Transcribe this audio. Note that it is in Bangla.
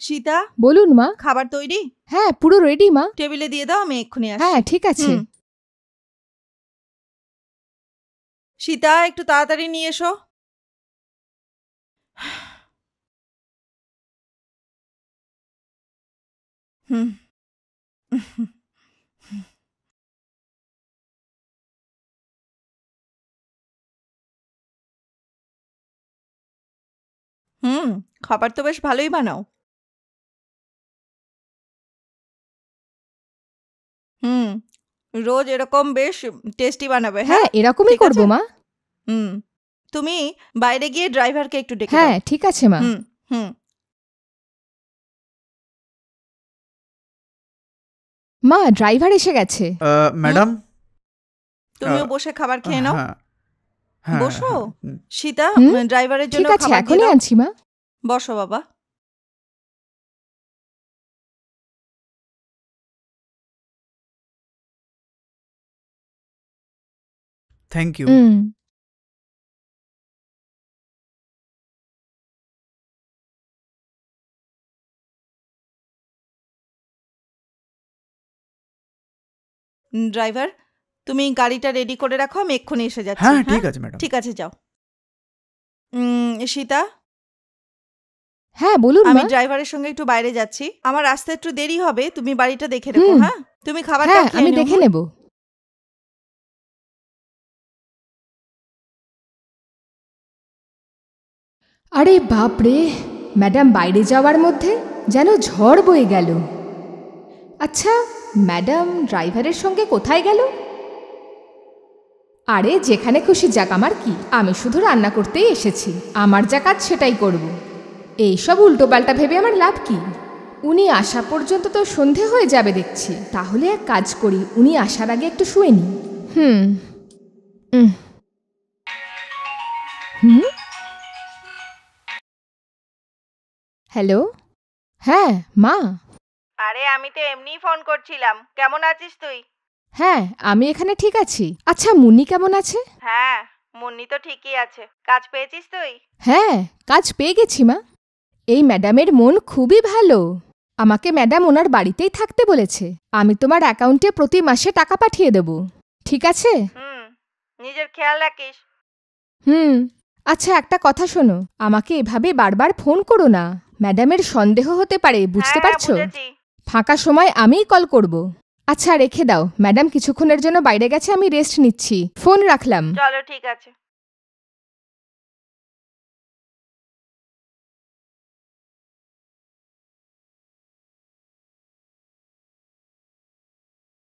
সীতা, বলুন মা। খাবার তৈরি? হ্যাঁ, পুরো রেডি মা। টেবিলে দিয়ে দাও, আমি এক্ষুনি আসছি। হ্যাঁ, ঠিক আছে। সীতা, একটু তাড়াতাড়ি নিয়ে এসো। হুম। হুম, খাবার তো বেশ ভালোই বানাও। হুম, রোজ এরকম বেশ টেস্টি বানাবে। হ্যাঁ, এরকমই ঠিক করব আছে? মা। হুম, তুমি বাইরে গিয়ে ড্রাইভারকে একটু ডেকে দাও। হ্যাঁ, ঠিক আছে মা। হুম হুম। মা, ড্রাইভার এসে গেছে। ম্যাডাম, তুমিও বসে খাবার খেয়ে নাও। হ্যাঁ হ্যাঁ বসো। হ্যাঁ, সীতা, হুম, ড্রাইভারের জন্য ঠিক আছে, খাবার দিয়ে এখনই দাও। আনছি মা। বসো বাবা। Thank you. ড্রাইভার, তুমি গাড়িটা রেডি করে রাখো, আমি এক্ষুনি এসে যাচ্ছি। হ্যাঁ ঠিক আছে ম্যাডাম। ঠিক আছে, যাও। সীতা, হ্যাঁ, বলুন আমি মা। ড্রাইভারের সঙ্গে একটু বাইরে যাচ্ছি, আমার আসতে একটু দেরি হবে, তুমি বাড়িটা দেখে রেখো। হুম। হ্যাঁ, তুমি খাবারটা হ্যাঁ, খেয়ে আমি নিও। দেখে নেব। আরে বাপ রে, ম্যাডাম বাইরে যাওয়ার মধ্যে যেন ঝড় বয়ে গেল। আচ্ছা, ম্যাডাম ড্রাইভারের সঙ্গে কোথায় গেল? আরে যেখানে খুশি যাক, আমার কি, আমি শুধু রান্না করতেই এসেছি, আমার যা কাজ সেটাই করব। এইসব উল্টোপাল্টা ভেবে আমার লাভ কি? উনি আসা পর্যন্ত তো সন্ধে হয়ে যাবে দেখছি। তাহলে এক কাজ করি, উনি আসার আগে একটু শুয়ে নিই। হুম হুম। হ্যালো। হ্যাঁ মা। আরে আমি তো এমনিই ফোন করছিলাম, কেমন আছিস তুই? হ্যাঁ, আমি এখানে ঠিক আছি। আচ্ছা, মুন্নি কেমন আছে? হ্যাঁ, মুন্নি তো ঠিকই আছে। কাজ পেয়েছিস তুই? হ্যাঁ, কাজ পেয়ে গেছি মা। এই ম্যাডামের মন খুবই ভালো। আমাকে ম্যাডাম ওনার বাড়িতেই থাকতে বলেছে। আমি তোমার অ্যাকাউন্টে প্রতি মাসে টাকা পাঠিয়ে দেব, ঠিক আছে? নিজের খেয়াল রাখিস। আচ্ছা, একটা কথা শোনো, আমাকে এভাবে বারবার ফোন করো না। ম্যাডামের সন্দেহ হতে পারে, বুঝতে পারছো? ফাঁকা সময় আমিই কল করব। আচ্ছা, রেখে দাও, ম্যাডাম কিছুক্ষণের জন্য বাইরে গেছে, আমি রেস্ট নিচ্ছি। ফোন রাখলাম। চলো, ঠিক আছে।